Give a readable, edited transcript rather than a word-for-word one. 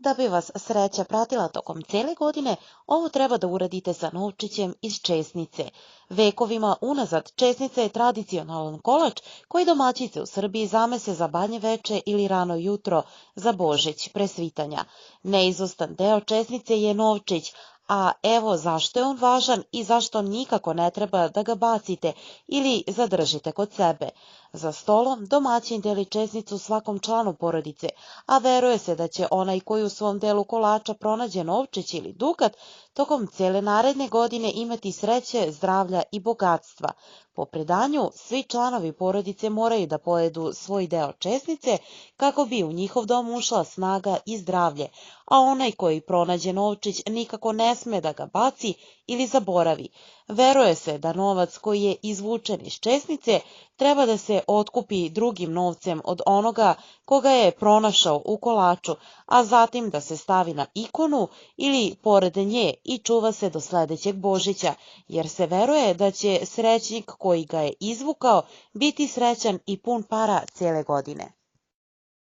Da bi vas sreća pratila tokom cele godine, ovo treba da uradite sa novčićem iz česnice. Vekovima unazad česnica je tradicionalan kolač koji domaćice u Srbiji zamese za banje veče ili rano jutro za Božić, presvitanja. Neizostan deo česnice je novčić, a evo zašto je on važan i zašto nikako ne treba da ga bacite ili zadržite kod sebe. Za stolom domaćin deli česnicu svakom članu porodice, a veruje se da će onaj koji u svom delu kolača pronađe novčić ili dukat tokom cele naredne godine imati sreće, zdravlja i bogatstva. Po predanju, svi članovi porodice moraju da pojedu svoj deo česnice kako bi u njihov dom ušla snaga i zdravlje, a onaj koji pronađe novčić nikako ne sme da ga baci ili zaboravi. Veruje se da novac koji je izvučen iz česnice treba da se otkupi drugim novcem od onoga koga je pronašao u kolaču, a zatim da se stavi na ikonu ili pored nje i čuva se do sledećeg Božića, jer se veruje da će srećnik koji ga je izvukao biti srećan i pun para cele godine.